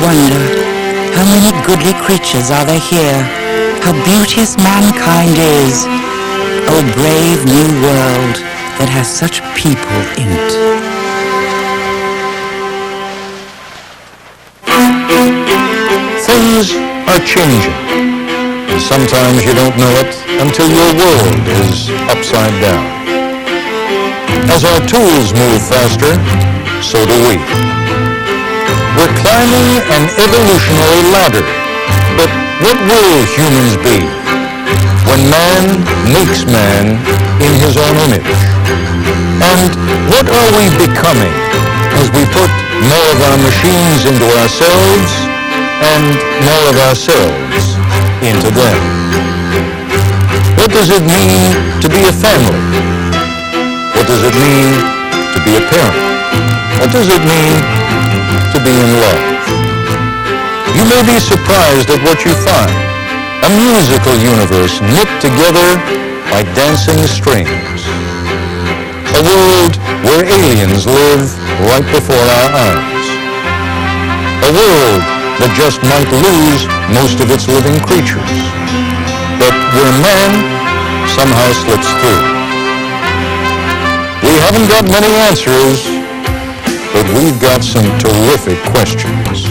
wonder, how many goodly creatures are there here? How beauteous mankind is! O brave new world that has such people in it. Things are changing, and sometimes you don't know it until your world is upside down. As our tools move faster, so do we. We're climbing an evolutionary ladder, but what will humans be when man makes man in his own image? And what are we becoming as we put more of our machines into ourselves and more of ourselves into them? What does it mean to be a family? What does it mean to be a parent? What does it mean to be in love? You may be surprised at what you find. A musical universe knit together by dancing strings. A world where aliens live right before our eyes. A world that just might lose most of its living creatures, but where man somehow slips through. We haven't got many answers, but we've got some terrific questions.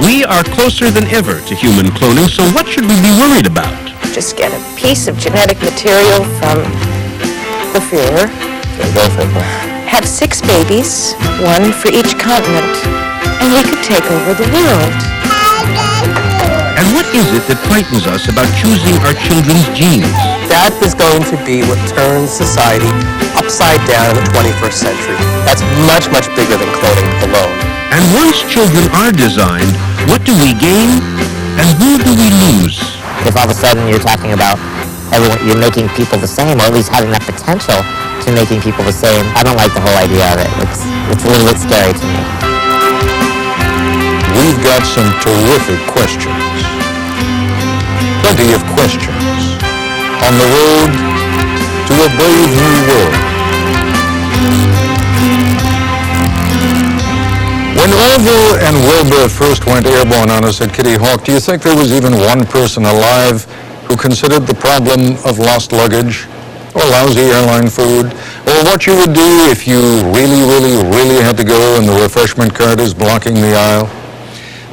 We are closer than ever to human cloning, so what should we be worried about? Just get a piece of genetic material from the Führer. Have 6 babies, 1 for each continent, and we could take over the world. And what is it that frightens us about choosing our children's genes? That is going to be what turns society upside down in the 21st century. That's much, much bigger than cloning alone. And once children are designed, what do we gain and who do we lose? If all of a sudden you're talking about you're making people the same, or at least having that potential to making people the same, I don't like the whole idea of it. It's a little bit scary to me. We've got some terrific questions. Plenty of questions on the road to a brave new world. When Orville and Wilbur first went airborne on us at Kitty Hawk, do you think there was even one person alive who considered the problem of lost luggage, or lousy airline food, or what you would do if you really had to go and the refreshment cart is blocking the aisle?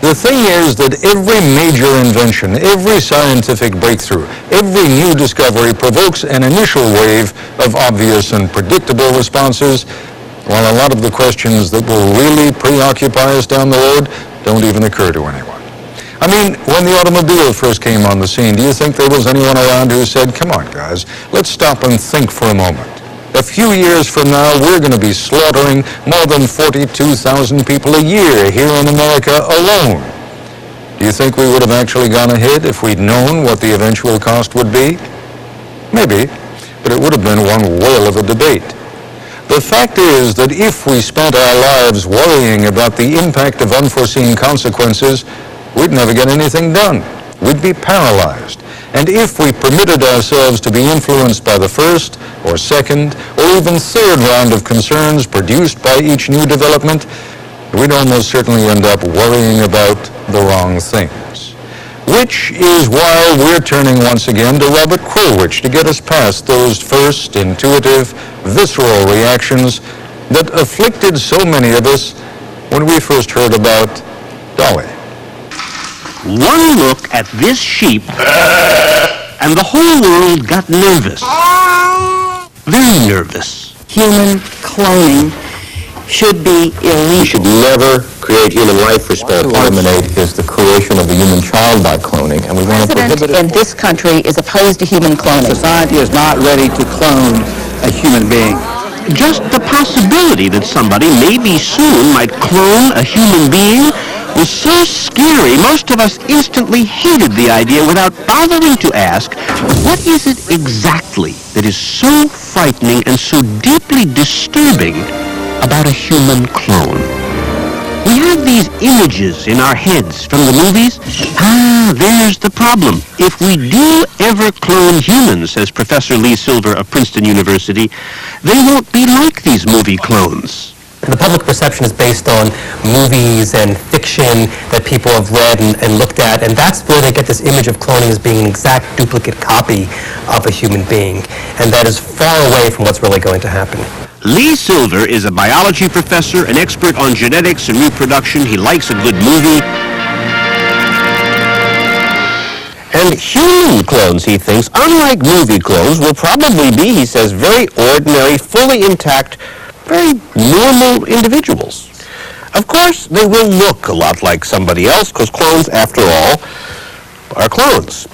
The thing is that every major invention, every scientific breakthrough, every new discovery provokes an initial wave of obvious and predictable responses, while a lot of the questions that will really preoccupy us down the road don't even occur to anyone. I mean, when the automobile first came on the scene, do you think there was anyone around who said, come on guys, let's stop and think for a moment. A few years from now, we're going to be slaughtering more than 42,000 people a year here in America alone. Do you think we would have actually gone ahead if we'd known what the eventual cost would be? Maybe, but it would have been one whale of a debate. The fact is that if we spent our lives worrying about the impact of unforeseen consequences, we'd never get anything done. We'd be paralyzed. And if we permitted ourselves to be influenced by the first or second or even third round of concerns produced by each new development, we'd almost certainly end up worrying about the wrong things. Which is why we're turning once again to Robert Krulwich to get us past those first intuitive, visceral reactions that afflicted so many of us when we first heard about Dolly. One look at this sheep, and the whole world got nervous. Very nervous. Human cloning should be illegal. We should never create human life response. What to eliminate is the creation of a human child by cloning, and we want to prohibit it. In this country is opposed to human cloning. Society is not ready to clone a human being. Just the possibility that somebody maybe soon might clone a human being was so scary, most of us instantly hated the idea without bothering to ask, what is it exactly that is so frightening and so deeply disturbing about a human clone? We have these images in our heads from the movies. There's the problem. If we do ever clone humans, says Professor Lee Silver of Princeton University, they won't be like these movie clones. And the public perception is based on movies and fiction that people have read and looked at, and that's where they get this image of cloning as being an exact duplicate copy of a human being, and that is far away from what's really going to happen. Lee Silver is a biology professor, an expert on genetics and reproduction. He likes a good movie. And human clones, he thinks, unlike movie clones, will probably be, he says, very ordinary, fully intact, very normal individuals. Of course, they will look a lot like somebody else, because clones, after all, are clones.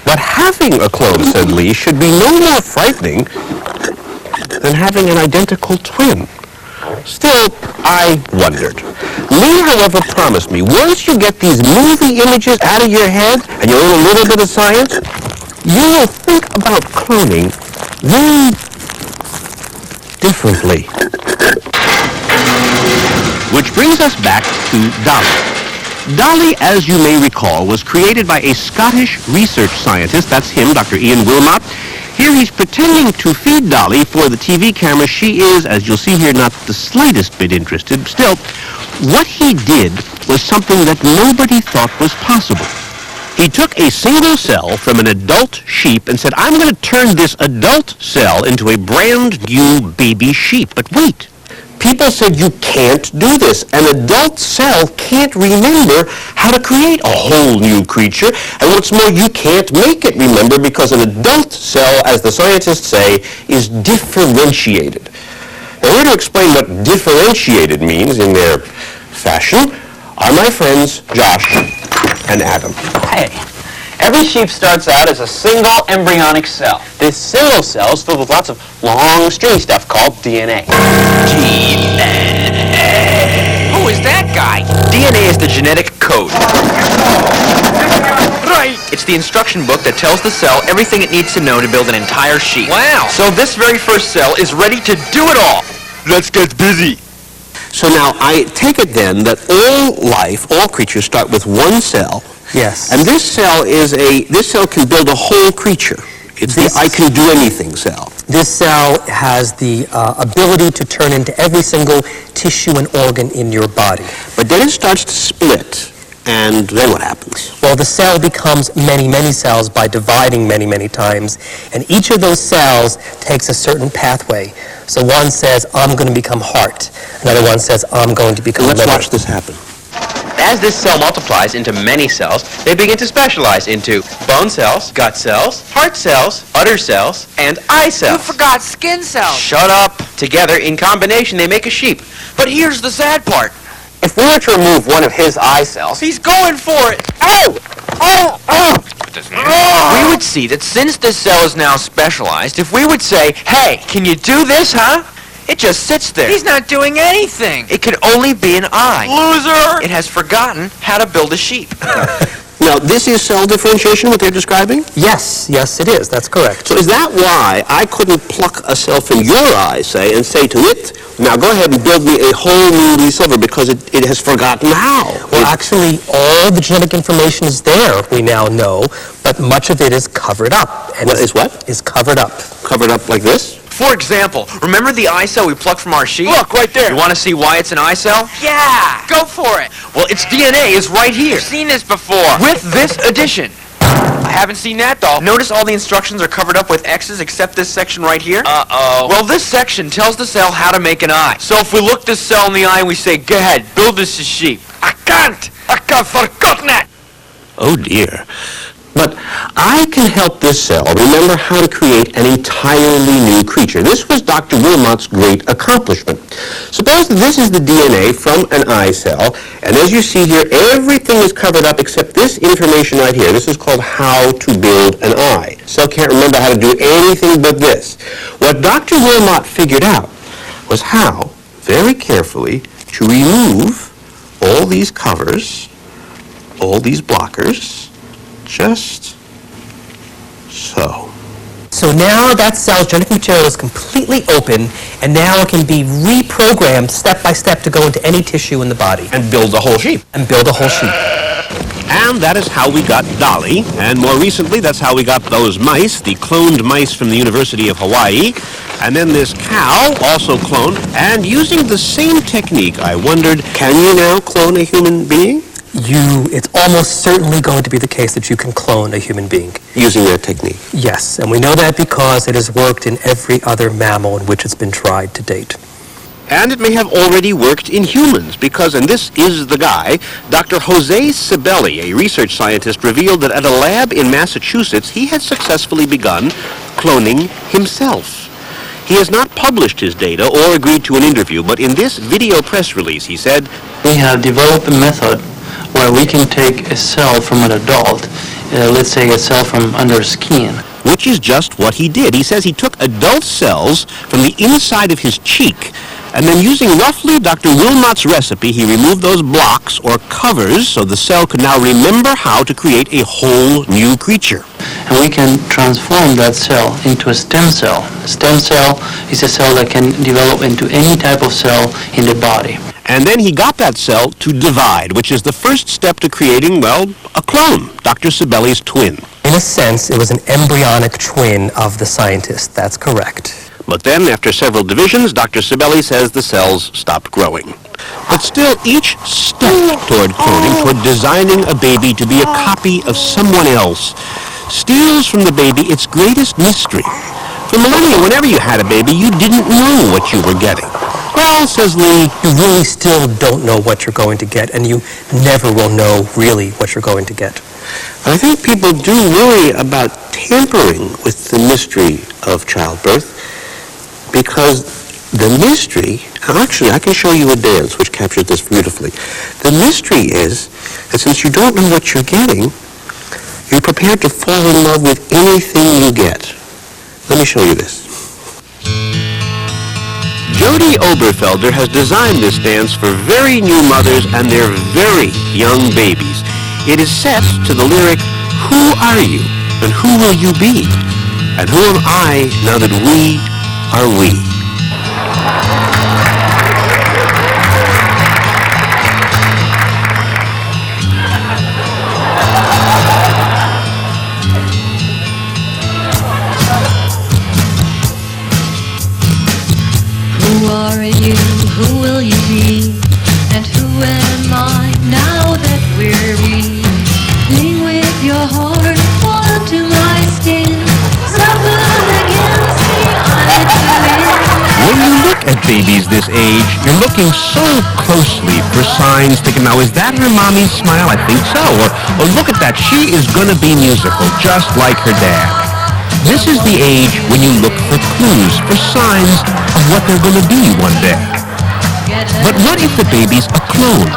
But having a clone, said Lee, should be no more frightening than having an identical twin. Still, I wondered. Lee, however, promised me, once you get these movie images out of your head and you learn a little bit of science, you will think about cloning very differently. Which brings us back to Dolly. Dolly, as you may recall, was created by a Scottish research scientist. That's him, Dr. Ian Wilmot. Here he's pretending to feed Dolly for the TV camera. She is, as you'll see here, not the slightest bit interested. Still, what he did was something that nobody thought was possible. He took a single cell from an adult sheep and said, I'm going to turn this adult cell into a brand new baby sheep. But wait. People said you can't do this. An adult cell can't remember how to create a whole new creature. And what's more, you can't make it remember because an adult cell, as the scientists say, is differentiated. Now, here to explain what differentiated means in their fashion are my friends Josh and Adam. Hey. Every sheep starts out as a single embryonic cell. This single cell is filled with lots of long, stringy stuff called DNA. DNA. Who is that guy? DNA is the genetic code. Right. It's the instruction book that tells the cell everything it needs to know to build an entire sheep. Wow. So this very first cell is ready to do it all. Let's get busy. So now I take it then that all life, all creatures start with one cell. Yes. And this cell can build a whole creature. It's the I can do anything cell. This cell has the ability to turn into every single tissue and organ in your body. But then it starts to split, and then what happens? Well, the cell becomes many, many cells by dividing many, many times, and each of those cells takes a certain pathway. So one says, I'm going to become heart. Another one says, I'm going to become Let's liver. watch this happen. As this cell multiplies into many cells, they begin to specialize into bone cells, gut cells, heart cells, udder cells, and eye cells. You forgot skin cells. Shut up. Together, in combination, they make a sheep. But here's the sad part. If we were to remove one of his eye cells, He's going for it. we would see that since this cell is now specialized, if we would say, hey, can you do this, huh? It just sits there. He's not doing anything. It can only be an eye. Loser. It has forgotten how to build a sheep. Now, this is cell differentiation, what they're describing? Yes, it is. That's correct. So is that why I couldn't pluck a cell from your eye, say, and say to it, now go ahead and build me a whole new Lee Silver, because it has forgotten how? Well, actually, all the genetic information is there, we now know, but much of it is covered up. And What is what? Is covered up. Covered up like this? For example, remember the eye cell we plucked from our sheep? Look, right there. You want to see why it's an eye cell? Yeah. Go for it. Well, its DNA is right here. I've seen this before. With this addition. I haven't seen that, though. Notice all the instructions are covered up with X's except this section right here? Uh-oh. Well, this section tells the cell how to make an eye. So if we look this cell in the eye and we say, go ahead, build this a sheep. I can't. I've forgotten it. Oh dear. But I can help this cell remember how to create an entirely new creature. This was Dr. Wilmot's great accomplishment. Suppose that this is the DNA from an eye cell, and as you see here, everything is covered up except this information right here. This is called how to build an eye. Cell can't remember how to do anything but this. What Dr. Wilmot figured out was how, very carefully, to remove all these covers, all these blockers, just so. So now that cell's genetic material is completely open, and now it can be reprogrammed step by step to go into any tissue in the body. And build a whole sheep. And build a whole sheep. And that is how we got Dolly. And more recently, that's how we got those mice, the cloned mice from the University of Hawaii. And then this cow, also cloned. And using the same technique, I wondered, can you now clone a human being? It's almost certainly going to be the case that you can clone a human being. Using that technique? Yes, and we know that because it has worked in every other mammal in which it's been tried to date. And it may have already worked in humans because, and this is the guy, Dr. Jose Sibeli, a research scientist, revealed that at a lab in Massachusetts, he had successfully begun cloning himself. He has not published his data or agreed to an interview, but in this video press release, he said, "We have developed a method where we can take a cell from an adult, let's say a cell from under skin." Which is just what he did. He says he took adult cells from the inside of his cheek, and then using roughly Dr. Wilmot's recipe, he removed those blocks or covers so the cell could now remember how to create a whole new creature. And we can transform that cell into a stem cell. A stem cell is a cell that can develop into any type of cell in the body. And then he got that cell to divide, which is the first step to creating, well, a clone, Dr. Sibeli's twin. In a sense, it was an embryonic twin of the scientist. That's correct. But then, after several divisions, Dr. Sibeli says the cells stopped growing. But still, each step toward cloning, toward designing a baby to be a copy of someone else, steals from the baby its greatest mystery. For millennia, whenever you had a baby, you didn't know what you were getting. Well, says Lee, you really still don't know what you're going to get, and you never will know really what you're going to get. I think people do worry about tampering with the mystery of childbirth because the mystery, actually I can show you a dance which captures this beautifully. The mystery is that since you don't know what you're getting, you're prepared to fall in love with anything you get. Let me show you this. Jody Oberfelder has designed this dance for very new mothers and their very young babies. It is set to the lyric, "Who are you and who will you be? And who am I now that we are we?" Who are you? Who will you be? And who am I now that we're we? Sing with your heart, fall into my skin. Suffer against me, I let you in. When you look at babies this age, you're looking so closely for signs thinking, now is that her mommy's smile? I think so. Or look at that, she is going to be musical, just like her dad. This is the age when you look for clues, for signs of what they're going to be one day. But what if the baby's a clone?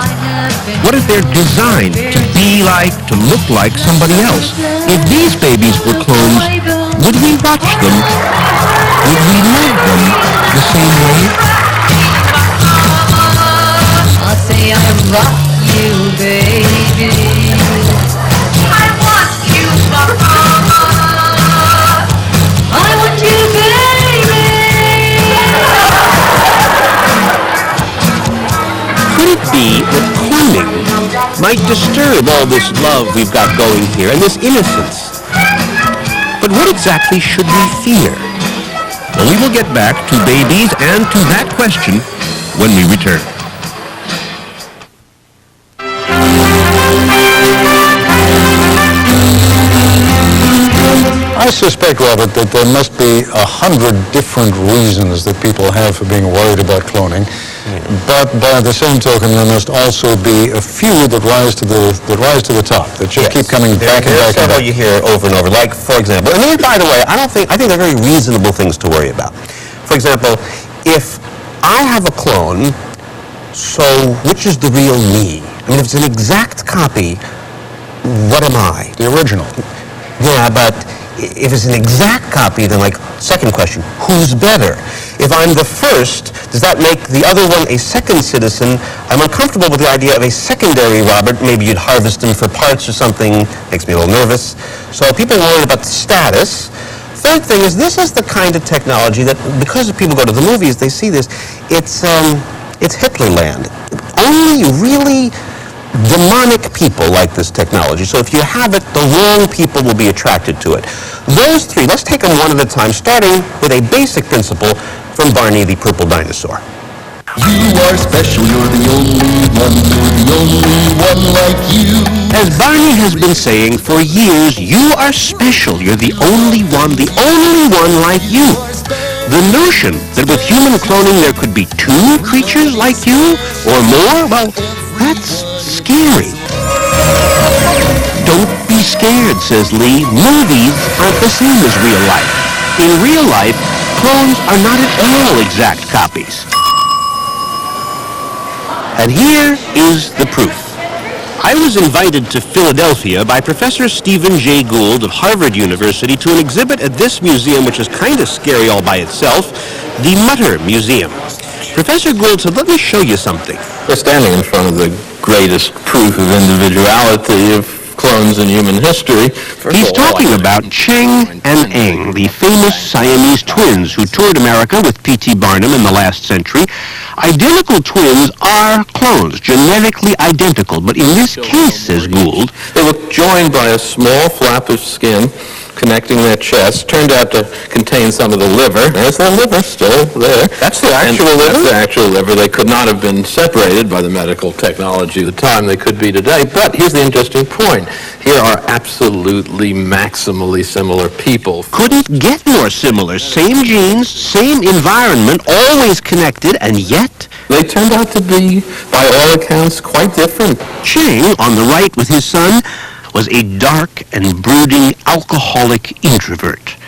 What if they're designed to be like, to look like somebody else? If these babies were clones, would we watch them? Would we love them the same way? I'll say I rock you, baby. I want you, mama. I want you, baby. Could it be that cloning might disturb all this love we've got going here and this innocence? But what exactly should we fear? Well, we will get back to babies and to that question when we return. I suspect, Robert, that there must be 100 different reasons that people have for being worried about cloning. But by the same token, there must also be a few that rise to the top, that just keep coming back and back and back. You hear over and over, like, for example, and then, by the way, I think they're very reasonable things to worry about. For example, if I have a clone, so which is the real me? I mean, if it's an exact copy, what am I? The original. Yeah, but if it's an exact copy, then, like, second question, who's better? If I'm the first, does that make the other one a second citizen? I'm uncomfortable with the idea of a secondary Robert. Maybe you'd harvest him for parts or something. Makes me a little nervous. So people worry about the status. Third thing is, this is the kind of technology that, because people go to the movies, they see this. It's Hitlerland. Only really demonic people like this technology. So if you have it, the wrong people will be attracted to it. Those three, let's take them one at a time, starting with a basic principle from Barney the Purple Dinosaur. You are special, you're the only one like you. As Barney has been saying for years, you are special, you're the only one like you. The notion that with human cloning there could be two creatures like you, or more, well, that's scary. Don't be scared, says Lee. Movies aren't the same as real life. In real life, clones are not at all exact copies. And here is the proof. I was invited to Philadelphia by Professor Stephen Jay Gould of Harvard University to an exhibit at this museum, which is kind of scary all by itself, the Mutter Museum. Professor Gould said, let me show you something. We're standing in front of the greatest proof of individuality of clones in human history. He's talking about Cheng and Eng, the famous Siamese twins who toured America with P.T. Barnum in the last century. Identical twins are clones, genetically identical, but in this case, says Gould, they were joined by a small flap of skin connecting their chests, turned out to contain some of the liver. There's the liver still there. That's the actual liver? That's the actual liver. They could not have been separated by the medical technology at the time. They could be today. But here's the interesting point. Here are absolutely maximally similar people. Couldn't get more similar. Same genes, same environment, always connected, and yet they turned out to be, by all accounts, quite different. Cheng, on the right with his son, was a dark and brooding alcoholic introvert.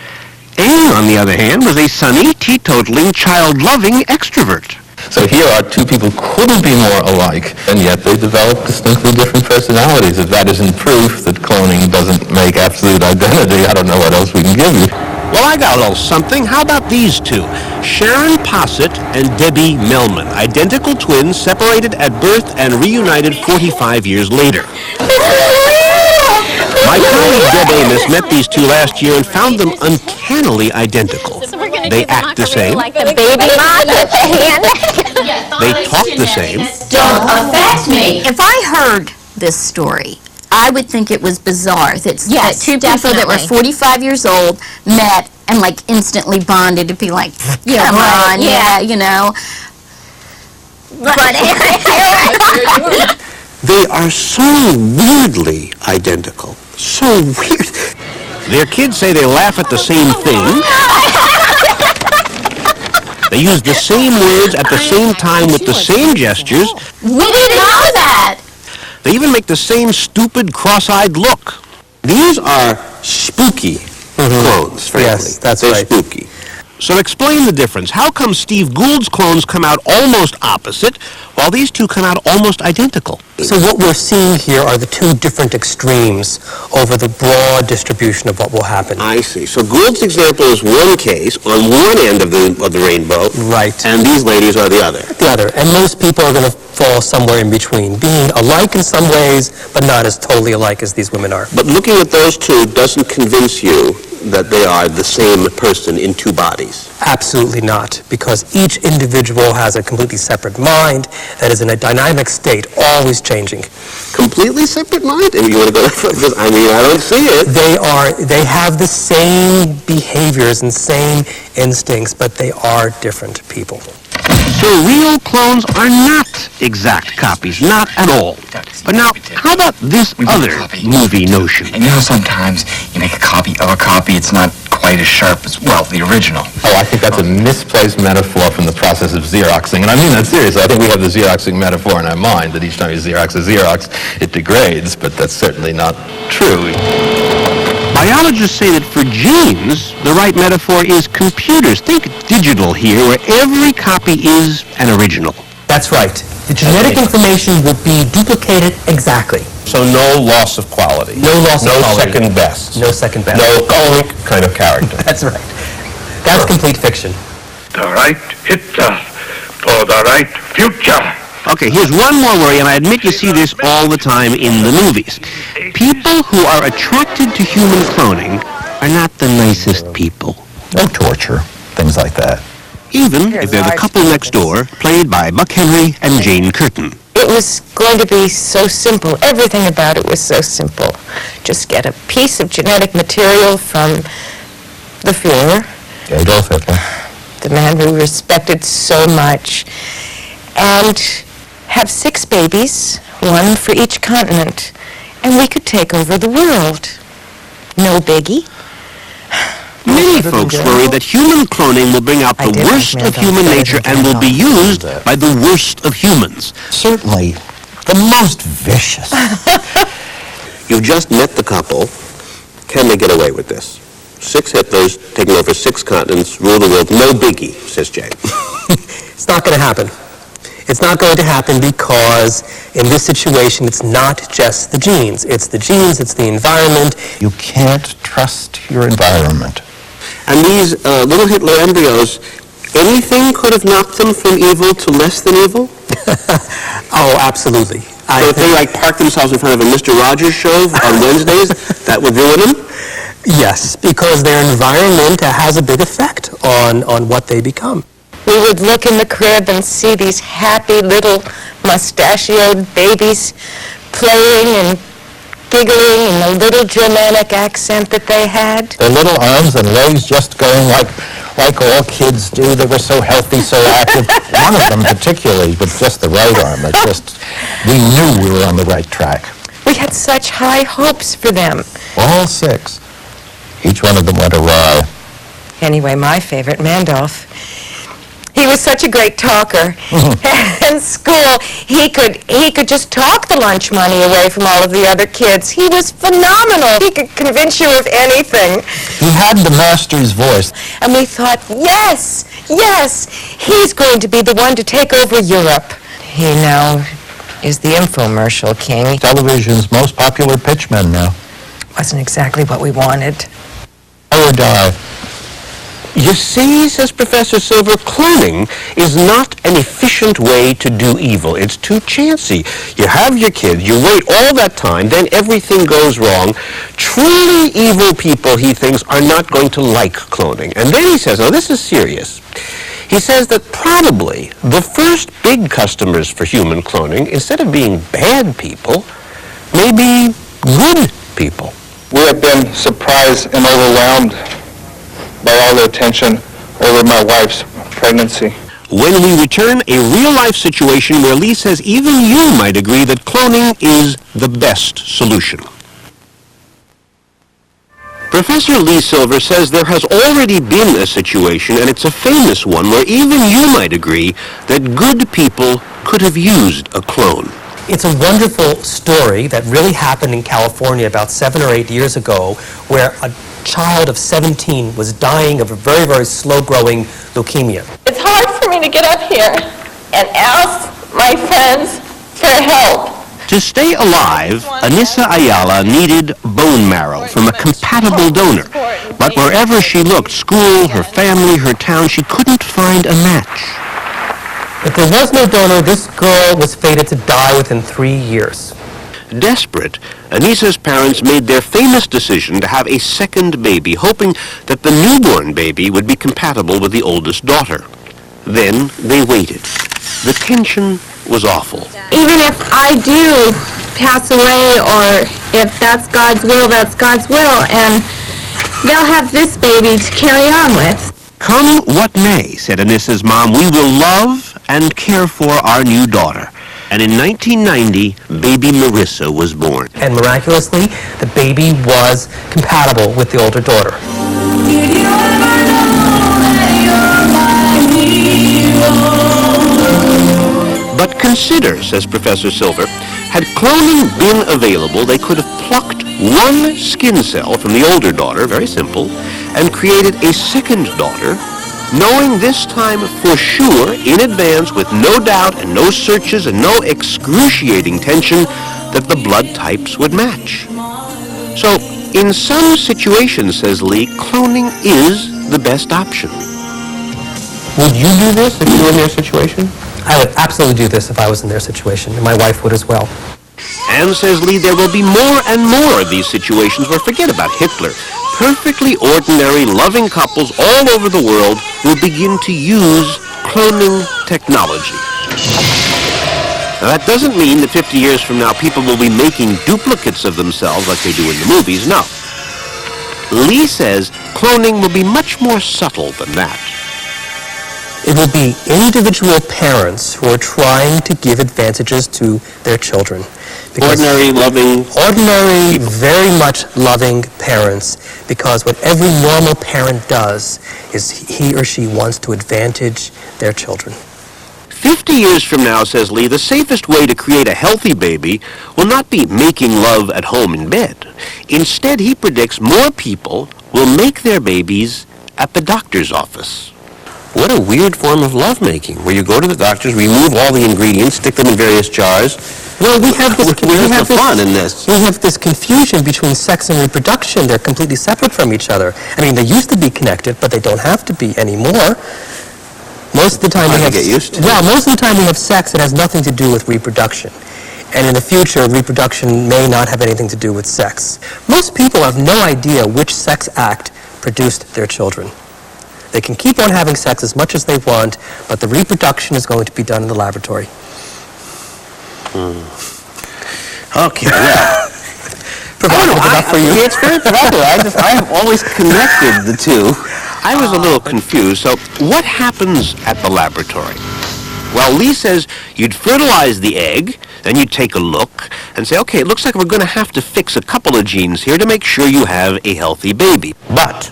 Eng, on the other hand, was a sunny, teetotaling, child-loving extrovert. So here are two people who couldn't be more alike, and yet they developed distinctly different personalities. If that isn't proof that cloning doesn't make absolute identity, I don't know what else we can give you. Well, I got a little something. How about these two? Sharon Posset and Debbie Melman, identical twins separated at birth and reunited 45 years later. My colleague Deb Amos met these two last year and found them uncannily identical. They act the same. Like the baby mom with the hand. They talk the same. Don't affect me. If I heard this story, I would think it was bizarre that two people that were 45 years old met and like instantly bonded to be like, come on, you know. But they are so weirdly identical. So weird. Their kids say they laugh at the same thing. They use the same words at the same time with the same gestures. We didn't know that. They even make the same stupid, cross-eyed look. These are spooky clones, frankly. Yes, that's They're right. spooky. So explain the difference. How come Steve Gould's clones come out almost opposite, while these two come out almost identical? So what we're seeing here are the two different extremes over the broad distribution of what will happen. I see. So Gould's example is one case on one end of the rainbow. Right. And these ladies are the other. The other. And most people are going to fall somewhere in between, being alike in some ways, but not as totally alike as these women are. But looking at those two doesn't convince you that they are the same person in two bodies. Absolutely not, because each individual has a completely separate mind that is in a dynamic state, always changing. Completely separate mind? And you want to go because I mean, I don't see it. They have the same behaviors and same instincts, but they are different people. So real clones are not exact copies, not at all. But now, how about this other movie notion? And you know, sometimes you make a copy of a copy, it's not quite as sharp as, well, the original. Oh, I think that's a misplaced metaphor from the process of Xeroxing. And I mean that seriously. I think we have the Xeroxing metaphor in our mind, that each time you Xerox a Xerox, it degrades, but that's certainly not true. Biologists say that for genes, the right metaphor is computers. Think digital here, where every copy is an original. That's right. The genetic information will be duplicated exactly. So no loss of quality. No loss of quality. No second best. No second best. No comic kind of character. That's right. That's complete fiction. The right hitter for the right future. Okay, here's one more worry, and I admit you see this all the time in the movies. People who are attracted to human cloning are not the nicest people. No torture, things like that. Even if they're the couple next door, played by Buck Henry and Jane Curtin. it was going to be so simple. Everything about it was so simple. Just get a piece of genetic material from the Führer, Adolf Hitler, the man we respected so much, and have 6 babies, 1 for each continent, and we could take over the world. No biggie. Many folks worry that human cloning will bring out the worst of human nature and will be used by the worst of humans. Certainly the most vicious. You've just met the couple. Can they get away with this? 6 Hitlers taking over 6 continents, rule the world. No biggie, says Jay. It's not going to happen. It's not going to happen because in this situation, it's not just the genes. It's the genes, it's the environment. You can't trust your environment. And these little Hitler embryos, anything could have knocked them from evil to less than evil? Oh, absolutely. So if they park themselves in front of a Mr. Rogers show on Wednesdays, that would ruin them? Yes, because their environment has a big effect on what they become. We would look in the crib and see these happy little mustachioed babies playing and giggling in the little Germanic accent that they had. Their little arms and legs just going like all kids do. They were so healthy, so active. One of them particularly with just the right arm. We knew we were on the right track. We had such high hopes for them. All 6. Each one of them went awry. Anyway, my favorite, Mandolph. He was such a great talker. In school, he could just talk the lunch money away from all of the other kids. He was phenomenal. He could convince you of anything. He had the master's voice. And we thought, yes, he's going to be the one to take over Europe. He now is the infomercial king. Television's most popular pitchman now. Wasn't exactly what we wanted. Or die. You see, says Professor Silver, cloning is not an efficient way to do evil. It's too chancy. You have your kid, you wait all that time, then everything goes wrong. Truly evil people, he thinks, are not going to like cloning. And then he says, now this is serious. He says that probably the first big customers for human cloning, instead of being bad people, may be good people. We have been surprised and overwhelmed by all the attention over my wife's pregnancy. When we return, a real-life situation where Lee says even you might agree that cloning is the best solution. Professor Lee Silver says there has already been a situation, and it's a famous one, where even you might agree that good people could have used a clone. It's a wonderful story that really happened in California about 7 or 8 years ago, where a child of 17 was dying of a very, very slow-growing leukemia. It's hard for me to get up here and ask my friends for help. To stay alive, Anissa Ayala needed bone marrow from a compatible donor. But wherever she looked, school, her family, her town, she couldn't find a match. If there was no donor, this girl was fated to die within 3 years. Desperate, Anissa's parents made their famous decision to have a second baby, hoping that the newborn baby would be compatible with the oldest daughter. Then they waited. The tension was awful. Even if I do pass away, or if that's God's will, that's God's will, and they'll have this baby to carry on with. Come what may, said Anissa's mom, we will love and care for our new daughter. And in 1990, baby Marissa was born. And miraculously, the baby was compatible with the older daughter. But consider, says Professor Silver, had cloning been available, they could have plucked one skin cell from the older daughter, very simple, and created a second daughter, knowing this time for sure, in advance, with no doubt and no searches and no excruciating tension, that the blood types would match. So, in some situations, says Lee, cloning is the best option. Would you do this if you were in their situation? I would absolutely do this if I was in their situation, and my wife would as well. And, says Lee, there will be more and more of these situations where, forget about Hitler, perfectly ordinary, loving couples all over the world will begin to use cloning technology. Now, that doesn't mean that 50 years from now people will be making duplicates of themselves like they do in the movies. No. Lee says cloning will be much more subtle than that. It will be individual parents who are trying to give advantages to their children. Ordinary, loving... Ordinary, very much loving parents, because what every normal parent does is he or she wants to advantage their children. 50 years from now, says Lee, the safest way to create a healthy baby will not be making love at home in bed. Instead, he predicts more people will make their babies at the doctor's office. What a weird form of lovemaking, where you go to the doctors, remove all the ingredients, stick them in various jars. Well, we have this. Where's the fun in this? We have this confusion between sex and reproduction. They're completely separate from each other. I mean, they used to be connected, but they don't have to be anymore. Most of the time we have. Get used to. Well, most of the time we have sex that has nothing to do with reproduction. And in the future, reproduction may not have anything to do with sex. Most people have no idea which sex act produced their children. They can keep on having sex as much as they want, but the reproduction is going to be done in the laboratory. Okay, well. Provocative enough for you? It's very provocative. I have always connected the two. I was a little confused. So what happens at the laboratory? Well, Lee says you'd fertilize the egg, then you'd take a look and say, okay, it looks like we're going to have to fix a couple of genes here to make sure you have a healthy baby. But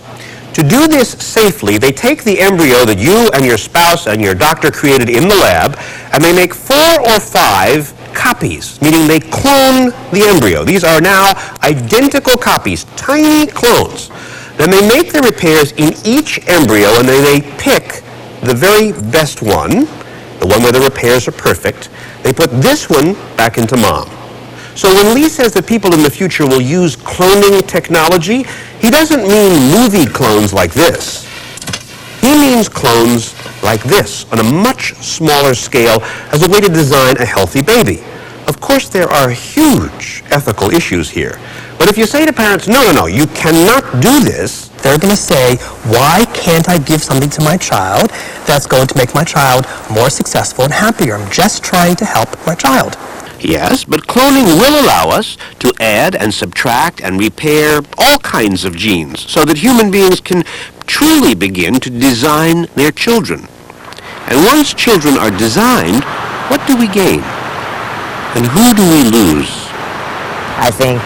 to do this safely, they take the embryo that you and your spouse and your doctor created in the lab, and they make 4 or 5 copies, meaning they clone the embryo. These are now identical copies, tiny clones. Then they make the repairs in each embryo, and then they pick the very best one, the one where the repairs are perfect. They put this one back into mom. So when Lee says that people in the future will use cloning technology, he doesn't mean movie clones like this. He means clones like this, on a much smaller scale, as a way to design a healthy baby. Of course, there are huge ethical issues here. But if you say to parents, no, you cannot do this, they're going to say, why can't I give something to my child that's going to make my child more successful and happier? I'm just trying to help my child. Yes, but cloning will allow us to add and subtract and repair all kinds of genes so that human beings can truly begin to design their children. And once children are designed, what do we gain? And who do we lose? I think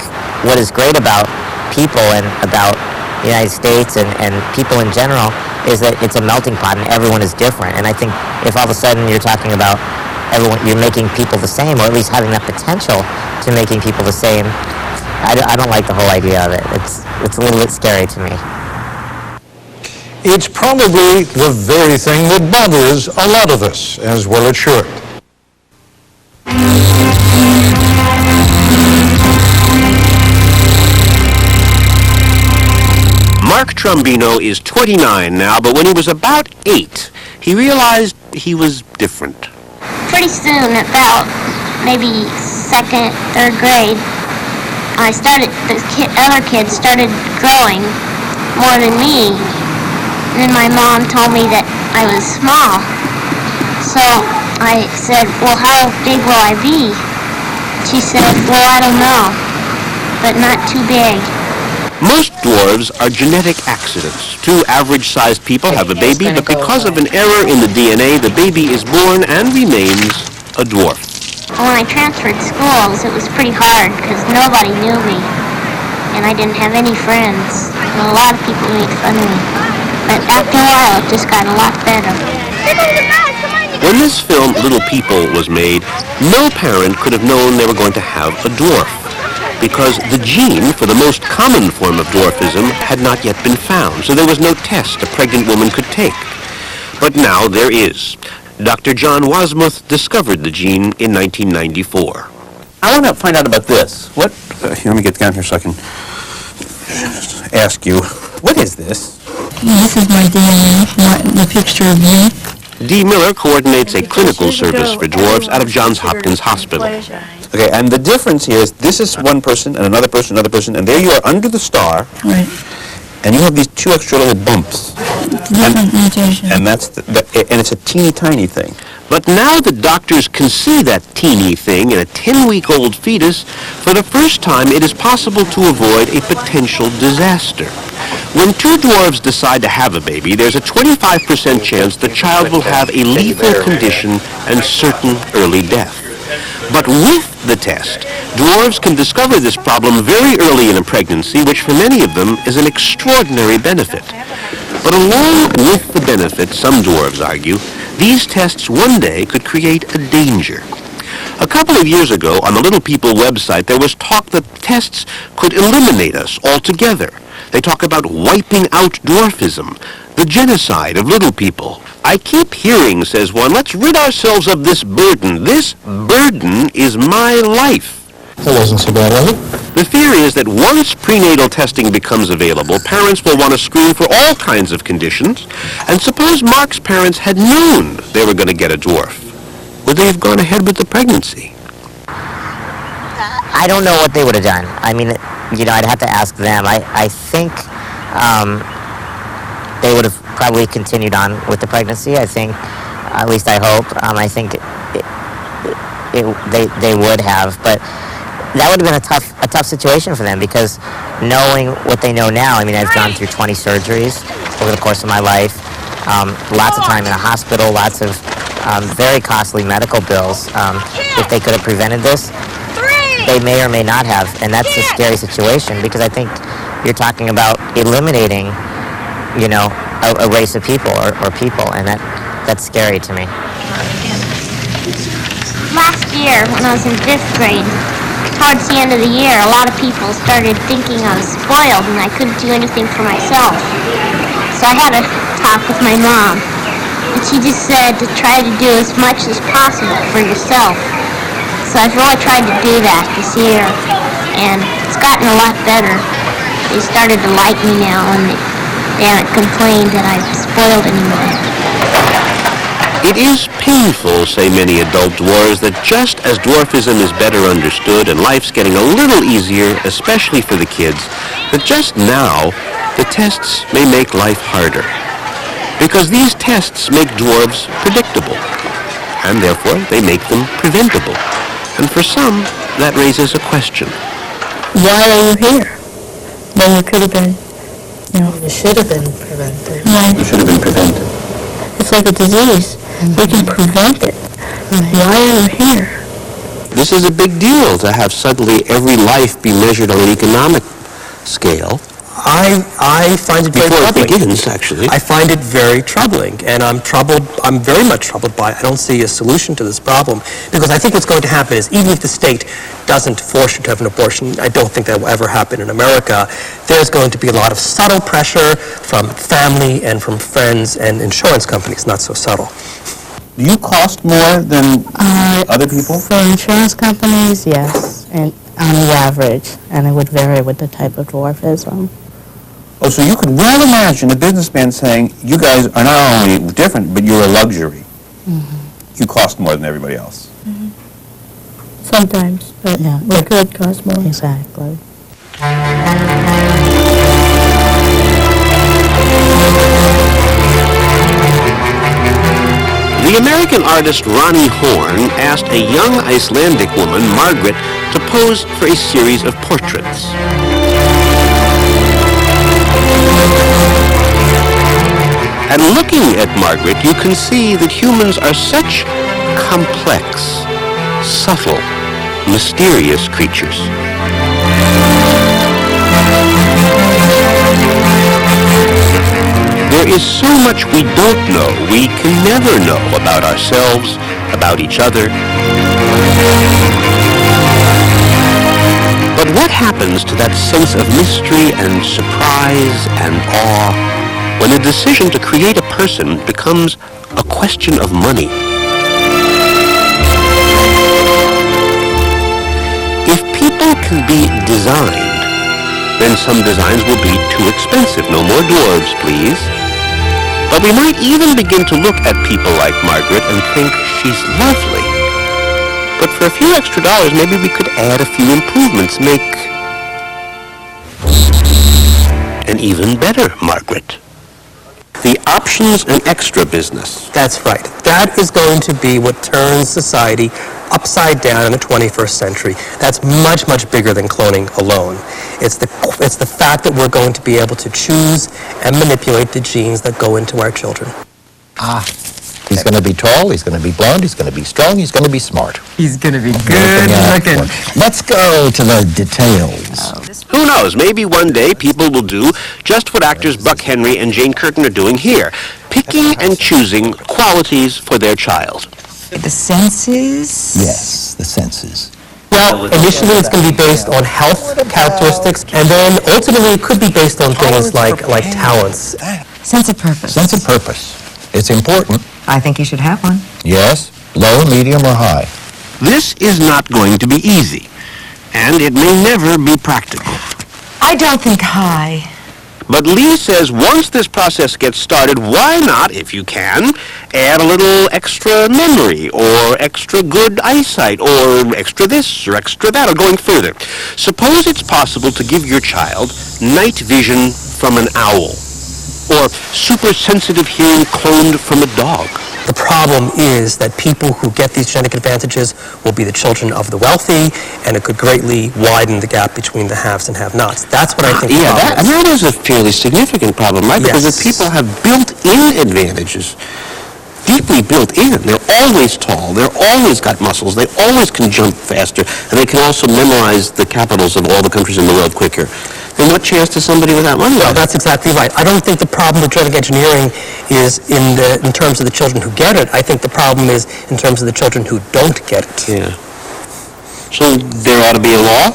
what is great about people and about the United States and people in general is that it's a melting pot and everyone is different. And I think if all of a sudden you're talking about everyone, you're making people the same, or at least having that potential to making people the same, I don't like the whole idea of it. It's a little bit scary to me. It's probably the very thing that bothers a lot of us, as well it should. Mark Trombino is 29 now, but when he was about 8, he realized he was different. Pretty soon, about maybe 2nd, 3rd grade, other kids started growing more than me. And then my mom told me that I was small. So I said, well, how big will I be? She said, well, I don't know, but not too big. Most dwarves are genetic accidents. 2 average-sized people have a baby, but because of an error in the DNA, the baby is born and remains a dwarf. When I transferred schools, it was pretty hard because nobody knew me, and I didn't have any friends. And a lot of people made fun of me. But after a while, it just got a lot better. When this film, Little People, was made, no parent could have known they were going to have a dwarf, because the gene for the most common form of dwarfism had not yet been found, so there was no test a pregnant woman could take. But now there is. Dr. John Wasmuth discovered the gene in 1994. I want to find out about this. What? Let me get down here so I can ask you. What is this? This is my DNA, the picture of me. Dee Miller coordinates a clinical service for dwarfs out of Johns Hopkins Hospital. Okay, and the difference here is this is one person and another person, and there you are under the star. Right. And you have these 2 extra little bumps. Different mutation. And that's and it's a teeny tiny thing. But now that doctors can see that teeny thing in a 10-week-old fetus, for the first time it is possible to avoid a potential disaster. When two dwarves decide to have a baby, there's a 25% chance the child will have a lethal condition and certain early death. But with the test, dwarves can discover this problem very early in a pregnancy, which for many of them is an extraordinary benefit. But along with the benefit, some dwarves argue, these tests one day could create a danger. A couple of years ago, on the Little People website, there was talk that tests could eliminate us altogether. They talk about wiping out dwarfism, the genocide of little people. I keep hearing, says one, let's rid ourselves of this burden. This burden is my life. That wasn't so bad, was it? The fear is that once prenatal testing becomes available, parents will want to screen for all kinds of conditions. And suppose Mark's parents had known they were going to get a dwarf. Would they have gone ahead with the pregnancy? I don't know what they would have done. I mean, I'd have to ask them. I think they would have probably continued on with the pregnancy. I think, at least I hope. I think they would have, but that would have been a tough situation for them, because knowing what they know now, I mean, I've gone through 20 surgeries over the course of my life, lots of time in a hospital, lots of very costly medical bills. If they could have prevented this, they may or may not have, and that's a scary situation, because I think you're talking about eliminating, a race of people or people, and that's scary to me. Last year, when I was in 5th grade, towards the end of the year, a lot of people started thinking I was spoiled and I couldn't do anything for myself. So I had a talk with my mom, and she just said to try to do as much as possible for yourself. So I've really tried to do that this year, and it's gotten a lot better. They started to like me now, and they haven't complained that I'm spoiled anymore. It is painful, say many adult dwarves, that just as dwarfism is better understood and life's getting a little easier, especially for the kids, that just now the tests may make life harder. Because these tests make dwarves predictable, and therefore they make them preventable. And for some, that raises a question. Why are you here? When you could have been, You should have been prevented. Right. You should have been prevented. It's like a disease. We can prevent it. Why are you here? This is a big deal to have suddenly every life be measured on an economic scale. I find it very Before troubling. it begins, actually. I find it very troubling, and I'm very much troubled by it. I don't see a solution to this problem, because I think what's going to happen is, even if the state doesn't force you to have an abortion, I don't think that will ever happen in America, there's going to be a lot of subtle pressure from family and from friends and insurance companies, not so subtle. Do you cost more than other people? For insurance companies, yes, and on the average, and it would vary with the type of dwarfism. Oh, so you could well imagine a businessman saying, you guys are not only different, but you're a luxury. You cost more than everybody else. Sometimes, but we could cost more. Exactly. The American artist Ronnie Horn asked a young Icelandic woman, Margaret, to pose for a series of portraits. And looking at Margaret, you can see that humans are such complex, subtle, mysterious creatures. There is so much we don't know, we can never know about ourselves, about each other. But what happens to that sense of mystery and surprise and awe when the decision to create a person becomes a question of money? If people can be designed, then some designs will be too expensive. No more dwarves, please. But we might even begin to look at people like Margaret and think she's lovely. But for a few extra dollars, maybe we could add a few improvements, make an even better Margaret. The options and extra business. That's right. That is going to be what turns society upside down in the 21st century. That's much, much bigger than cloning alone. It's the fact that we're going to be able to choose and manipulate the genes that go into our children. He's going to be tall, he's going to be blonde, he's going to be strong, he's going to be smart. He's gonna be good looking. Let's go to the details. Who knows, maybe one day people will do just what actors Buck Henry and Jane Curtin are doing here, picking and choosing qualities for their child. The senses? Yes, the senses. Well, initially it's going to be based on health characteristics, and then ultimately it could be based on things like talents. Sense of purpose. Sense of purpose. It's important. I think you should have one. Yes, low, medium, or high. This is not going to be easy, and it may never be practical. I don't think high. But Lee says once this process gets started, why not, if you can, add a little extra memory, or extra good eyesight, or extra this, or extra that, or going further. Suppose it's possible to give your child night vision from an owl, or super sensitive hearing cloned from a dog. The problem is that people who get these genetic advantages will be the children of the wealthy, and it could greatly widen the gap between the haves and have-nots. That's what I think the problem is. That is a fairly significant problem, right? Because if people have built-in advantages, deeply built in, they're always tall, they're always got muscles, they always can jump faster, and they can also memorize the capitals of all the countries in the world quicker. Then what chance does somebody without money have? Well, that's exactly right. I don't think the problem with genetic engineering is in terms of the children who get it. I think the problem is in terms of the children who don't get it. Yeah. So there ought to be a law?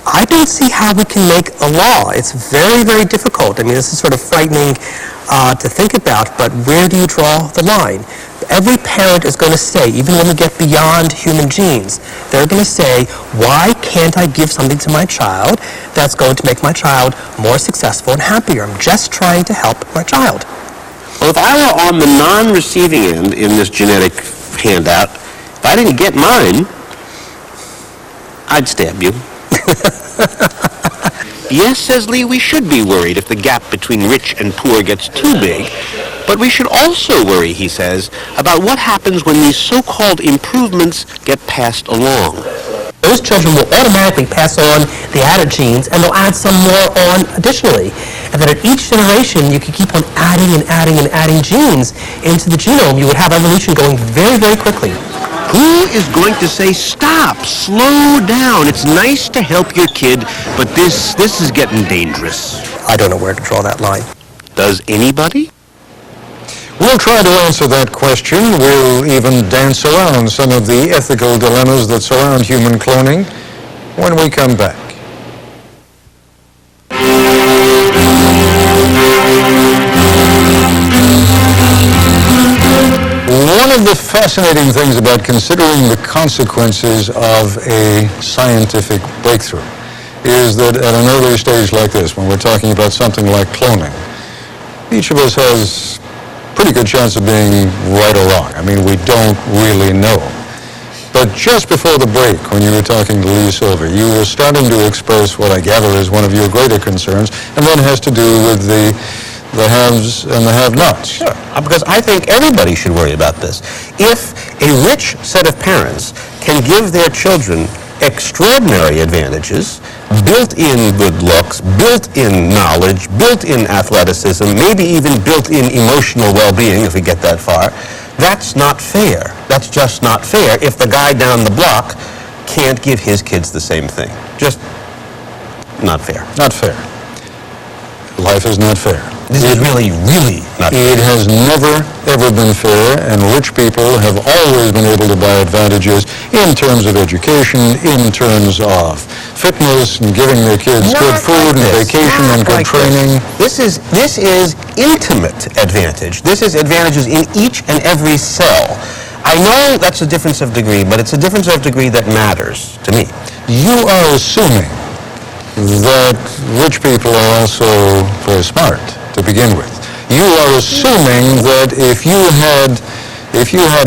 I don't see how we can make a law. It's very, very difficult. I mean, this is sort of frightening to think about, but where do you draw the line? Every parent is going to say, even when we get beyond human genes, they're going to say, why can't I give something to my child that's going to make my child more successful and happier? I'm just trying to help my child. Well, if I were on the non-receiving end in this genetic handout, if I didn't get mine, I'd stab you. Yes, says Lee, we should be worried if the gap between rich and poor gets too big. But we should also worry, he says, about what happens when these so-called improvements get passed along. Those children will automatically pass on the added genes, and they'll add some more on additionally. And then at each generation, you can keep on adding and adding and adding genes into the genome. You would have evolution going very, very quickly. Who is going to say, stop, slow down? It's nice to help your kid, but this is getting dangerous. I don't know where to draw that line. Does anybody? We'll try to answer that question. We'll even dance around some of the ethical dilemmas that surround human cloning when we come back. One of the fascinating things about considering the consequences of a scientific breakthrough is that at an early stage like this, when we're talking about something like cloning, each of us has a pretty good chance of being right or wrong. I mean, we don't really know. But just before the break, when you were talking to Lee Silver, you were starting to express what I gather is one of your greater concerns, and that has to do with the haves and the have-nots. Sure, because I think everybody should worry about this. If a rich set of parents can give their children extraordinary advantages, built-in good looks, built-in knowledge, built-in athleticism, maybe even built-in emotional well-being, if we get that far, that's not fair. That's just not fair if the guy down the block can't give his kids the same thing. Just not fair. Not fair. Life is not fair. This is really, really not fair. It has never, ever been fair, and rich people have always been able to buy advantages in terms of education, in terms of fitness, and giving their kids good food and vacation and good training. This is intimate advantage. This is advantages in each and every cell. I know that's a difference of degree, but it's a difference of degree that matters to me. You are assuming that rich people are also very smart to begin with. You are assuming that if you had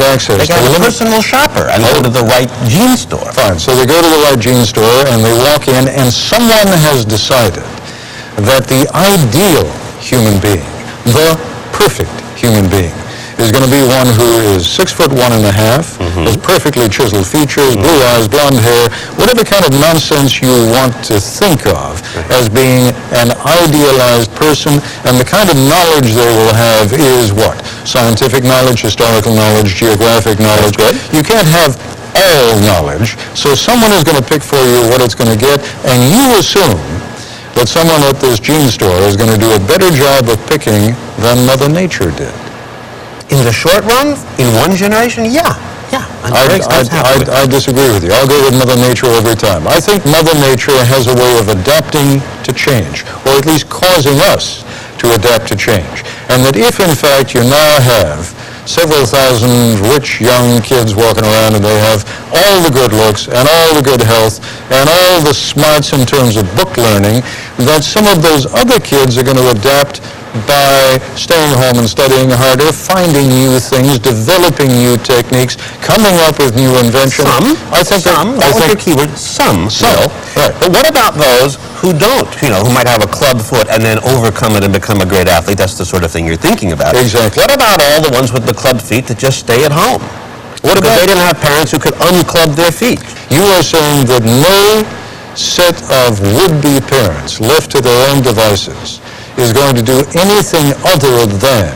access to a personal shopper and go to the right gene store. Fine, so they go to the right gene store and they walk in and someone has decided that the ideal human being, the perfect human being is going to be one who is 6'1.5", has perfectly chiseled features, blue eyes, blonde hair, whatever kind of nonsense you want to think of as being an idealized person. And the kind of knowledge they will have is what? Scientific knowledge, historical knowledge, geographic knowledge. You can't have all knowledge, so someone is going to pick for you what it's going to get, and you assume that someone at this gene store is going to do a better job of picking than Mother Nature did. In the short run, in one generation, yeah. I disagree with you. I'll go with Mother Nature every time. I think Mother Nature has a way of adapting to change, or at least causing us to adapt to change. And that if, in fact, you now have several thousand rich young kids walking around and they have all the good looks and all the good health and all the smarts in terms of book learning, that some of those other kids are going to adapt by staying home and studying harder, finding new things, developing new techniques, coming up with new inventions. Some. That was your keyword. Some. Right. But what about those who don't? You know, who might have a club foot and then overcome it and become a great athlete. That's the sort of thing you're thinking about. Exactly. What about all the ones with the club feet that just stay at home? What about they didn't have parents who could unclub their feet? You are saying that no set of would-be parents left to their own devices is going to do anything other than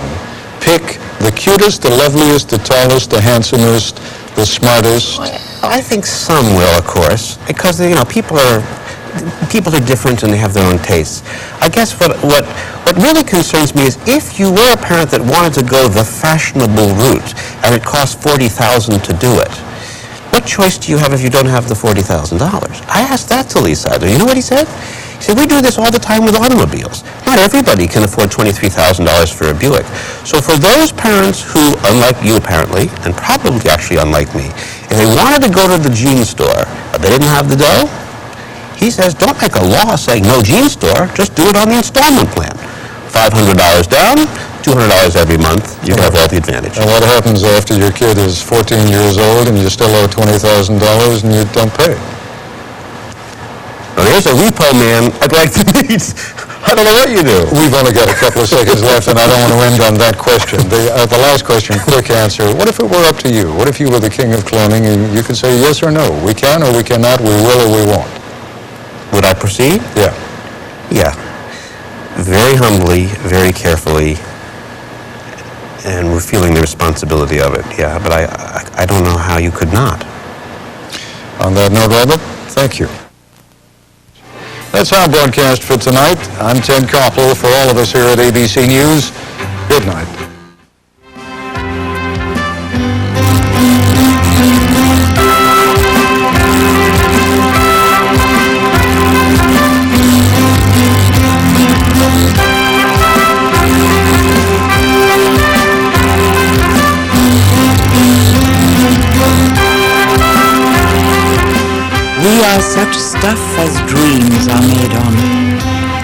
pick the cutest, the loveliest, the tallest, the handsomest, the smartest. I think some will, of course, because people are different and they have their own tastes. I guess what really concerns me is if you were a parent that wanted to go the fashionable route and it cost $40,000 to do it, what choice do you have if you don't have the $40,000? I asked that to Lee Sadler. You know what he said? He said, we do this all the time with automobiles. Not everybody can afford $23,000 for a Buick. So for those parents who, unlike you apparently, and probably actually unlike me, if they wanted to go to the jean store, but they didn't have the dough, he says, don't make a law saying no jean store, just do it on the installment plan. $500 down, $200 every month, you have all the advantage. And what happens after your kid is 14 years old and you still owe $20,000 and you don't pay? Now, there's a repo man I'd like to meet. I don't know what you do. We've only got a couple of seconds left, and I don't want to end on that question. The last question, quick answer. What if it were up to you? What if you were the king of cloning and you could say yes or no? We can or we cannot, we will or we won't. Would I proceed? Yeah. Yeah. Very humbly, very carefully, and we're feeling the responsibility of it, yeah. But I don't know how you could not. On that note, Robert, thank you. That's our broadcast for tonight. I'm Ted Koppel. For all of us here at ABC News, good night. We are such stuff as dreams are made on,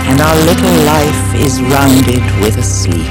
and our little life is rounded with a sleep.